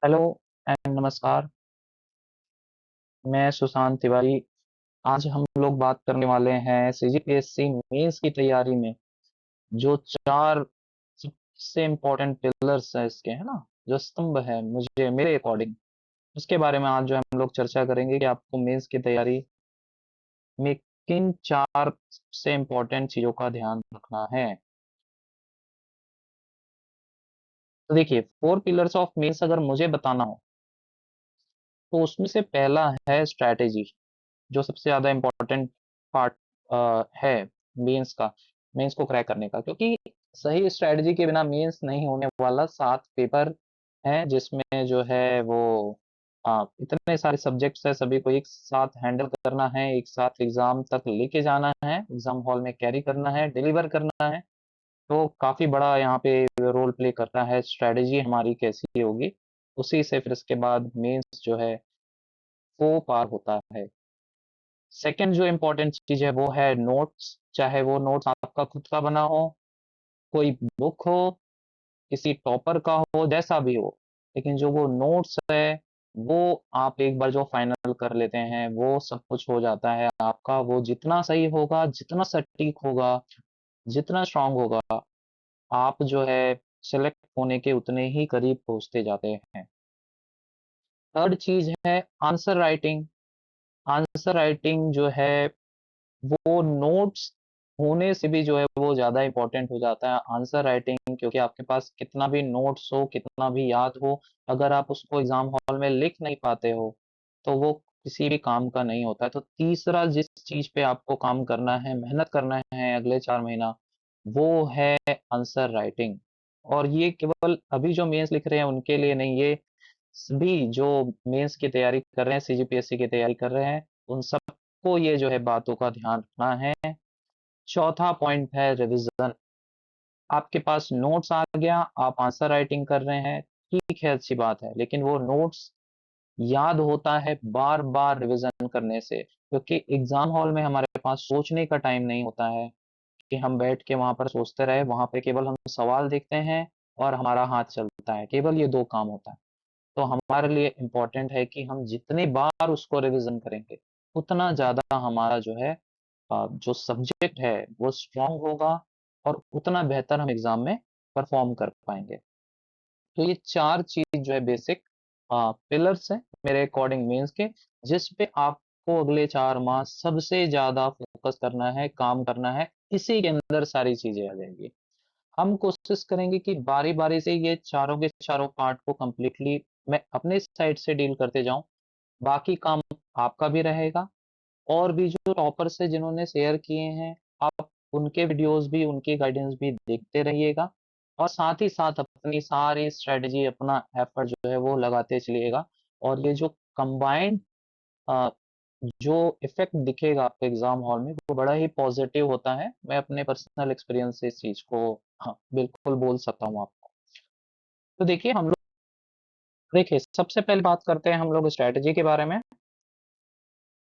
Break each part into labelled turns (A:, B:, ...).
A: Hello and नमस्कार। मैं सुशांत तिवारी। आज हम लोग बात करने वाले हैं सीजीपीएससी मेंस की तैयारी में जो चार सबसे इम्पोर्टेंट पिलर्स है इसके, है ना, जो स्तंभ है मुझे मेरे अकॉर्डिंग, उसके बारे में आज जो है हम लोग चर्चा करेंगे कि आपको मेंस की तैयारी में किन चार सबसे इम्पोर्टेंट चीजों का ध्यान रखना है। तो देखिए, फोर पिलर्स ऑफ मेंस अगर मुझे बताना हो तो उसमें से पहला है स्ट्रैटेजी, जो सबसे ज़्यादा इम्पोर्टेंट पार्ट है मेंस का, मेंस को क्रैक करने का, क्योंकि सही स्ट्रैटेजी के बिना मेंस नहीं होने वाला। 7 पेपर हैं जिसमें जो है वो इतने सारे सब्जेक्ट्स हैं, सभी को एक साथ हैंडल करना है, एक साथ एग्ज़ाम तक लेके जाना है, एग्ज़ाम हॉल में कैरी करना है, डिलीवर करना है। तो काफ़ी बड़ा यहाँ पे रोल प्ले करता है स्ट्रैटेजी हमारी कैसी होगी, उसी से फिर इसके बाद मेंस जो है वो पार होता है। सेकंड जो इम्पोर्टेंट चीज़ है वो है नोट्स, चाहे वो नोट्स आपका खुद का बना हो, कोई बुक हो, किसी टॉपर का हो, जैसा भी हो, लेकिन जो वो नोट्स है, वो आप एक बार जो फाइनल कर लेते हैं, वो सब कुछ हो जाता है आपका। वो जितना सही होगा, जितना सटीक होगा, जितना स्ट्रॉन्ग होगा, आप जो है सेलेक्ट होने के उतने ही करीब पहुँचते जाते हैं। थर्ड चीज़ है आंसर राइटिंग। आंसर राइटिंग जो है वो नोट्स होने से भी जो है वो ज़्यादा इम्पोर्टेंट हो जाता है आंसर राइटिंग, क्योंकि आपके पास कितना भी नोट्स हो, कितना भी याद हो, अगर आप उसको एग्ज़ाम हॉल में लिख नहीं पाते हो, तो वो किसी भी काम का नहीं होता है। तो तीसरा जिस चीज़ पे आपको काम करना है, मेहनत करना है अगले 4 महीना, वो है आंसर राइटिंग। और ये केवल अभी जो मेंस लिख रहे हैं उनके लिए नहीं, ये सभी जो मेंस की तैयारी कर रहे हैं, सीजीपीएससी की तैयारी कर रहे हैं, उन सबको ये जो है बातों का ध्यान रखना है। चौथा पॉइंट है रिवीजन। आपके पास नोट्स आ गया, आप आंसर राइटिंग कर रहे हैं, ठीक है, अच्छी बात है, लेकिन वो नोट्स याद होता है बार बार रिवीजन करने से, क्योंकि एग्जाम हॉल में हमारे पास सोचने का टाइम नहीं होता है कि हम बैठ के वहां पर सोचते रहे। वहां पे केवल हम सवाल देखते हैं और हमारा हाथ चलता है, केवल ये दो काम होता है। तो हमारे लिए इम्पोर्टेंट है कि हम जितनी बार उसको रिवीजन करेंगे, उतना ज़्यादा हमारा जो है जो सब्जेक्ट है वो स्ट्रॉन्ग होगा और उतना बेहतर हम एग्ज़ाम में परफ़ॉर्म कर पाएँगे। तो ये 4 चीज़ जो है बेसिक पिलर्स हैं मेरे अकॉर्डिंग मेंस के, जिस पे आपको अगले 4 माह सबसे ज़्यादा फ़ोकस करना है, काम करना है, इसी के अंदर सारी चीज़ें आ जाएँगी। हम कोशिश करेंगे कि बारी-बारी से ये चारों के चारों पार्ट को कंप्लीटली मैं अपने साइड से डील करते जाऊँ, बाकी काम आपका भी रहेगा। और भी जो टॉपर्स हैं जिन्होंने शेयर किए हैं, आप उनके वीडियोज़ भी, उनकी गाइडेंस भी देखते रहिएगा और साथ ही साथ अपनी सारी स्ट्रैटेजी, अपना एफर्ट जो है वो लगाते चलिएगा। और ये जो कंबाइंड अ, जो इफ़ेक्ट दिखेगा आपको एग्ज़ाम हॉल में, वो बड़ा ही पॉज़िटिव होता है। मैं अपने पर्सनल एक्सपीरियंस से इस चीज़ को हाँ, बिल्कुल बोल सकता हूँ आपको। तो देखिए, हम लोग देखिए सबसे पहले बात करते हैं हम लोग स्ट्रैटेजी के बारे में।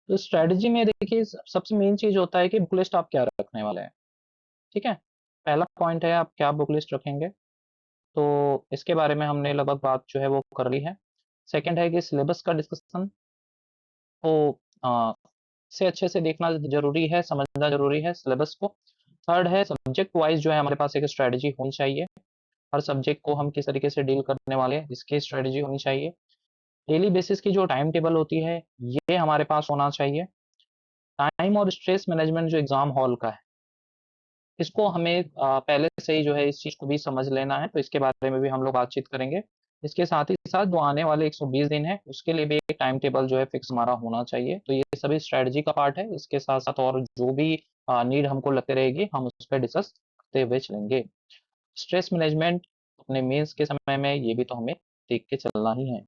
A: तो स्ट्रैटेजी में देखिए सबसे मेन चीज़ होता है कि बुक लिस्ट आप क्या रखने वाले हैं, ठीक है? पहला पॉइंट है आप क्या बुक लिस्ट रखेंगे, तो इसके बारे में हमने लगभग बात जो है वो कर ली है। सेकंड है कि सिलेबस का डिस्कशन को से अच्छे से देखना ज़रूरी है, समझना ज़रूरी है सिलेबस को। थर्ड है सब्जेक्ट वाइज़ जो है हमारे पास एक स्ट्रैटेजी होनी चाहिए। हर सब्जेक्ट को हम किस तरीके से डील करने वाले हैं, इसकी स्ट्रैटेजी होनी चाहिए। डेली बेसिस की जो टाइम टेबल होती है, ये हमारे पास होना चाहिए। टाइम और स्ट्रेस मैनेजमेंट जो एग्ज़ाम हॉल का है, इसको हमें पहले से ही जो है इस चीज़ को भी समझ लेना है, तो इसके बारे में भी हम लोग बातचीत करेंगे। इसके साथ ही साथ जो आने वाले 120 दिन हैं, उसके लिए भी एक टाइम टेबल जो है फिक्स हमारा होना चाहिए। तो ये सभी स्ट्रैटेजी का पार्ट है। इसके साथ-साथ और जो भी नीड हमको लगती रहेगी, हम उस पे डिस्कस करते हुए चलेंगे। स्ट्रेस मैनेजमेंट अपने मेंस के समय में ये भी तो हमें देख के चलना ही है।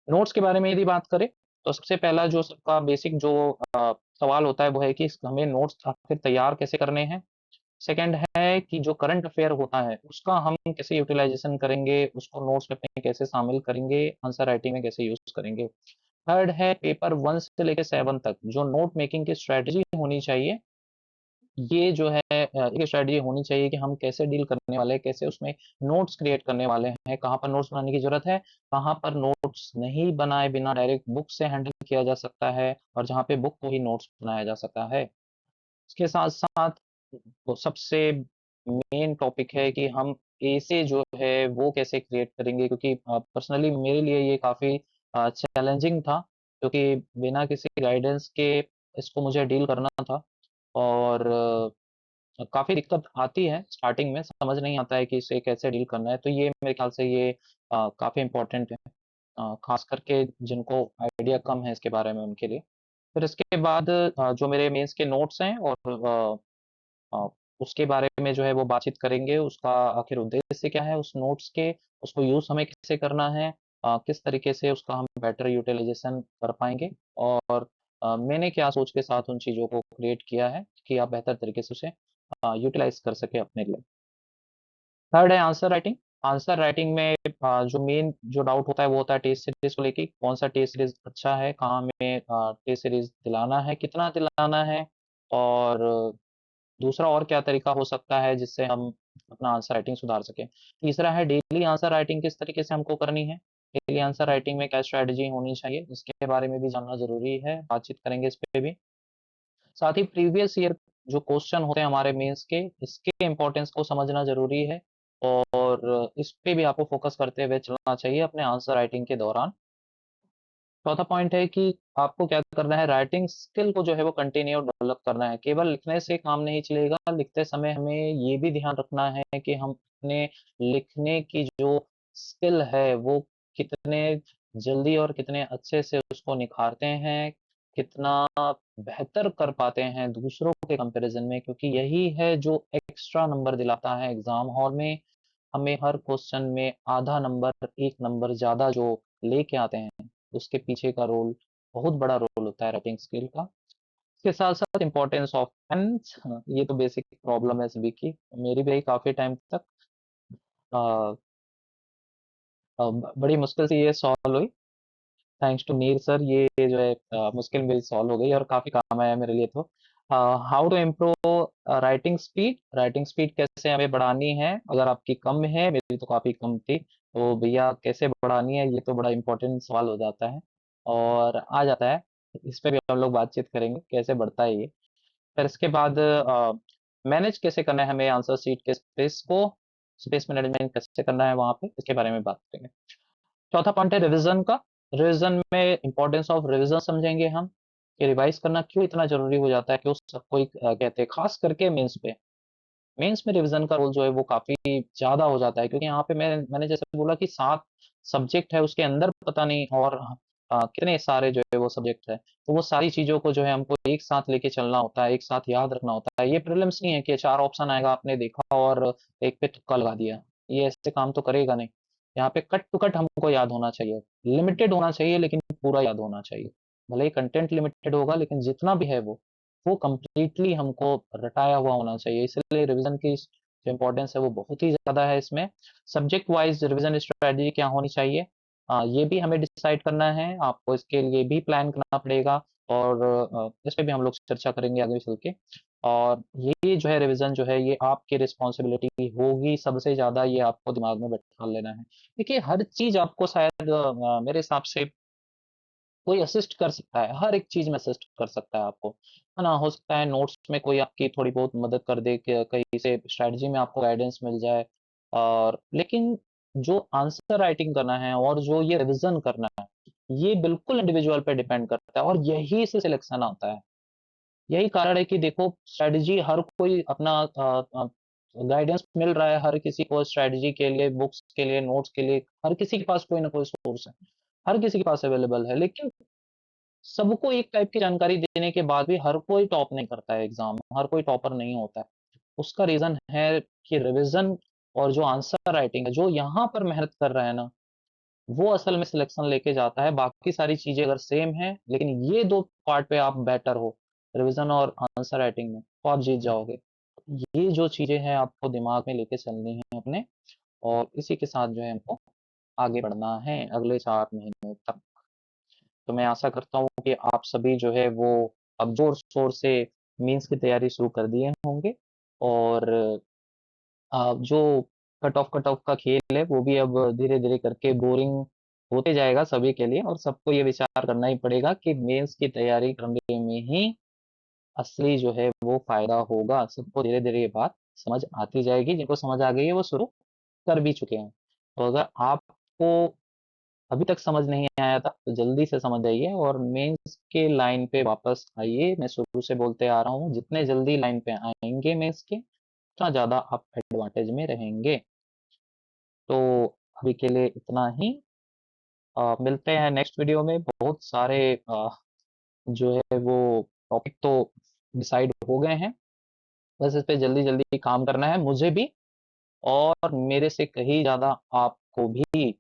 A: नोट्स के बारे में यदि बात करें, तो सबसे पहला जो सबका बेसिक जो सवाल होता है वो है कि हमें नोट्स आखिर तैयार कैसे करने हैं। सेकंड है कि जो करंट अफेयर होता है, उसका हम कैसे यूटिलाइज़ेशन करेंगे, उसको नोट्स में अपने कैसे शामिल करेंगे, आंसर राइटिंग में कैसे यूज़ करेंगे। थर्ड है पेपर 1 से लेके 7 तक जो नोट मेकिंग की स्ट्रैटेजी होनी चाहिए, ये जो है एक स्ट्रैटेजी होनी चाहिए कि हम कैसे डील करने वाले हैं, कैसे उसमें नोट्स क्रिएट करने वाले हैं, कहाँ पर नोट्स बनाने की ज़रूरत है, कहाँ पर नोट्स नहीं बनाए बिना डायरेक्ट बुक से हैंडल किया जा सकता है और जहाँ पे बुक को ही नोट्स बनाया जा सकता है। इसके साथ-साथ वो सबसे मेन टॉपिक है कि हम ऐसे जो है वो कैसे क्रिएट करेंगे, क्योंकि पर्सनली मेरे लिए ये काफ़ी चैलेंजिंग था, क्योंकि बिना किसी गाइडेंस के इसको मुझे डील करना था और काफ़ी दिक्कत आती है स्टार्टिंग में, समझ नहीं आता है कि इसे कैसे डील करना है, तो ये मेरे ख्याल से ये काफ़ी इम्पोर्टेंट है, ख़ास करके जिनको आइडिया कम है इसके बारे में उनके लिए। फिर इसके बाद जो मेरे मेंस के नोट्स हैं और अ, उसके बारे में जो है वो बातचीत करेंगे, उसका आखिर उद्देश्य क्या है उस नोट्स के, उसको यूज़ हमें कैसे करना है, किस तरीके से उसका हम बेटर यूटिलाइज़ेशन कर पाएँगे और मैंने क्या सोच के साथ उन चीज़ों को क्रिएट किया है कि आप बेहतर तरीके से उसे यूटिलाइज़ कर सकें अपने लिए। थर्ड है आंसर राइटिंग। आंसर राइटिंग में जो मेन जो डाउट होता है वो होता है टेस्ट सीरीज़ को लेके, कौन-सा टेस्ट सीरीज़ अच्छा है, कहाँ हमें टेस्ट सीरीज़ दिलाना है, कितना दिलाना है और दूसरा और क्या तरीका हो सकता है जिससे हम अपना आंसर राइटिंग सुधार सकें। तीसरा है डेली आंसर राइटिंग किस तरीके से हमको करनी है। डेली आंसर राइटिंग में क्या स्ट्रैटेजी होनी चाहिए, इसके बारे में भी जानना ज़रूरी है, बातचीत करेंगे इस पे भी। साथ ही प्रीवियस ईयर जो क्वेश्चन होते हैं हमारे मेंस के, इसके इम्पोर्टेंस को समझना ज़रूरी है और इस पे भी आपको फ़ोकस करते हुए चलना चाहिए अपने आंसर राइटिंग के दौरान। चौथा पॉइंट है कि आपको क्या करना है, राइटिंग स्किल को जो है वो कंटिन्यू डेवलप करना है। केवल लिखने से काम नहीं चलेगा, लिखते समय हमें ये भी ध्यान रखना है कि हम अपने लिखने की जो स्किल है, वो कितने जल्दी और कितने अच्छे से उसको निखारते हैं, कितना बेहतर कर पाते हैं दूसरों के कंपैरिज़न में, क्योंकि यही है जो एक्स्ट्रा नंबर दिलाता है एग्ज़ाम हॉल में। हमें हर क्वेश्चन में आधा नंबर, 1 नंबर ज़्यादा जो लेके आते हैं, उसके पीछे का रोल बहुत बड़ा रोल होता है राइटिंग स्किल का। इसके साथ-साथ इम्पोर्टेंस ऑफ पेन्स, ये तो बेसिक प्रॉब्लम है सभी की। मेरी भी काफ़ी टाइम तक अ बड़ी मुश्किल से ये सॉल्व हुई। थैंक्स टू मीर सर, ये जो है मुश्किल मेरी सॉल्व हो गई और काफ़ी काम आया मेरे लिए तो। How to improve writing speed कैसे हमें बढ़ानी है? अगर आपकी कम है, मेरी तो काफ़ी कम थी, तो भैया कैसे बढ़ानी है, ये तो बड़ा इम्पोर्टेंट सवाल हो जाता है और आ जाता है। इस पे भी हम लोग बातचीत करेंगे, कैसे बढ़ता है ये। फिर इसके बाद मैनेज कैसे करना है हमें आंसर शीट के स्पेस को, स्पेस मैनेजमेंट कैसे करना है वहाँ पे, इसके बारे में बात करेंगे। चौथा पॉइंट है रिवीजन का। रिवीजन में इम्पोर्टेंस ऑफ रिवीजन समझेंगे हम, कि रिवाइज करना क्यों इतना ज़रूरी हो जाता है, क्यों सब कोई कहते हैं, खास करके मेंस पे। मेंस में रिवीजन का रोल जो है वो काफ़ी ज़्यादा हो जाता है, क्योंकि यहाँ पे मैंने जैसे बोला कि 7 सब्जेक्ट है, उसके अंदर पता नहीं और कितने सारे जो है वो सब्जेक्ट है। तो वो सारी चीज़ों को जो है हमको एक साथ लेके चलना होता है, एक साथ याद रखना होता है। ये प्रीलिम्स नहीं है कि 4 ऑप्शन आएगा, आपने देखा और एक पे तुक्का लगा दिया। ये ऐसे काम तो करेगा नहीं। यहाँ पे कट टू कट हमको याद होना चाहिए। लिमिटेड होना चाहिए लेकिन पूरा याद होना चाहिए। भले ही कंटेंट लिमिटेड होगा लेकिन जितना भी है वो कंप्लीटली हमको रटाया हुआ होना चाहिए। इसलिए रिवीजन की जो इम्पोर्टेंस है वो बहुत ही ज़्यादा है इसमें। सब्जेक्ट वाइज़ रिवीजन स्ट्रैटेजी क्या होनी चाहिए, ये भी हमें डिसाइड करना है। आपको इसके लिए भी प्लान करना पड़ेगा और इस पे भी हम लोग चर्चा करेंगे आगे चल के। और ये जो है रिवीजन जो है ये आपकी रिस्पॉन्सिबिलिटी होगी सबसे ज़्यादा, ये आपको दिमाग में बैठा लेना है। देखिए हर चीज़ आपको शायद मेरे हिसाब से कोई असिस्ट कर सकता है, हर एक चीज़ में असिस्ट कर सकता है आपको, है ना? हो सकता है नोट्स में कोई आपकी थोड़ी बहुत मदद कर दे, क कहीं से स्ट्रैटेजी में आपको गाइडेंस मिल जाए और लेकिन जो आंसर राइटिंग करना है और जो ये रिवीज़न करना है, ये बिल्कुल इंडिविजुअल पे डिपेंड करता है और यही से सिलेक्शन आता है। यही कारण है कि देखो स्ट्रैटेजी हर कोई अपना गाइडेंस मिल रहा है हर किसी को स्ट्रैटेजी के लिए, बुक्स के लिए, नोट्स के लिए, हर किसी के पास कोई ना कोई सोर्स है। हर किसी के पास अवेलेबल है, लेकिन सबको एक टाइप की जानकारी देने के बाद भी हर कोई टॉप नहीं करता है एग्ज़ाम में, हर कोई टॉपर नहीं होता है। उसका रीज़न है कि रिविज़न और जो आंसर राइटिंग है, जो यहाँ पर मेहनत कर रहा है ना, वो असल में सिलेक्शन लेके जाता है। बाकी सारी चीज़ें अगर सेम हैं, लेकिन ये 2 पार्ट पे आप बेटर हो, रिविज़न और आंसर राइटिंग में, तो आप जीत जाओगे। ये जो चीज़ें हैं आपको दिमाग में लेके चलनी है अपने और इसी के साथ जो है हमको आगे बढ़ना है अगले 4 महीनों तक। तो मैं आशा करता हूँ कि आप सभी जो है वो अब ज़ोर-शोर से मेंस की तैयारी शुरू कर दिए होंगे और जो कट ऑफ का खेल है वो भी अब धीरे-धीरे करके बोरिंग होते जाएगा सभी के लिए और सबको ये विचार करना ही पड़ेगा कि मेंस की तैयारी करने में ही असली जो है वो फ़ायदा होगा। सबको धीरे-धीरे ये बात समझ आती जाएगी, जिनको समझ आ गई है वो शुरू कर भी चुके हैं। तो अगर आपको अभी तक समझ नहीं आया था, तो जल्दी से समझ जाइए और मेंस के लाइन पे वापस आइए। मैं शुरू से बोलते आ रहा हूँ, जितने जल्दी लाइन पे आएँगे मेंस के, उतना ज़्यादा आप एडवांटेज में रहेंगे। तो अभी के लिए इतना ही। मिलते हैं नेक्स्ट वीडियो में। बहुत सारे जो है वो टॉपिक तो डिसाइड हो गए हैं। बस इस पे जल्दी-जल्दी काम करना है मुझे भी और मेरे से कहीं ज़्यादा आपको भी।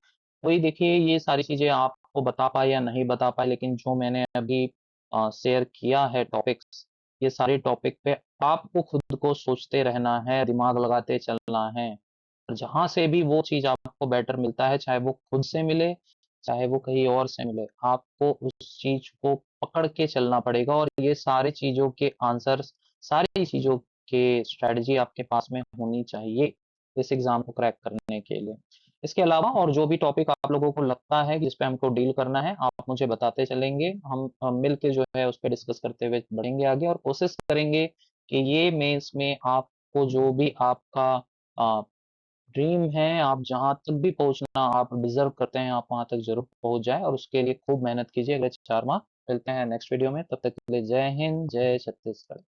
A: वही देखिए ये सारी चीज़ें आपको बता पाए या नहीं बता पाए लेकिन जो मैंने अभी शेयर किया है टॉपिक्स, ये सारे टॉपिक पे आपको खुद को सोचते रहना है, दिमाग लगाते चलना है। जहाँ से भी वो चीज़ आपको बेटर मिलता है, चाहे वो खुद से मिले, चाहे वो कहीं और से मिले, आपको उस चीज़ को पकड़ के चलना पड़ेगा और ये सारी चीज़ों के आंसर्स, सारी चीज़ों के स्ट्रैटेजी आपके पास में होनी चाहिए, इस एग्ज़ाम को क्रैक करने के लिए। इसके अलावा और जो भी टॉपिक आप लोगों को लगता है कि जिस पे हमको डील करना है, आप मुझे बताते चलेंगे। हम मिल के जो है उस पे डिस्कस करते हुए बढ़ेंगे आगे और कोशिश करेंगे कि ये मेंस में आपको जो भी आपका अ, ड्रीम है, आप जहाँ तक भी पहुँचना आप डिज़र्व करते हैं, आप वहाँ तक ज़रूर पहुँच जाएँ और उसके लिए खूब मेहनत कीजिए अगले 4 माह। मिलते हैं नेक्स्ट वीडियो में, तब तक के लिए जय हिंद, जय छत्तीसगढ़।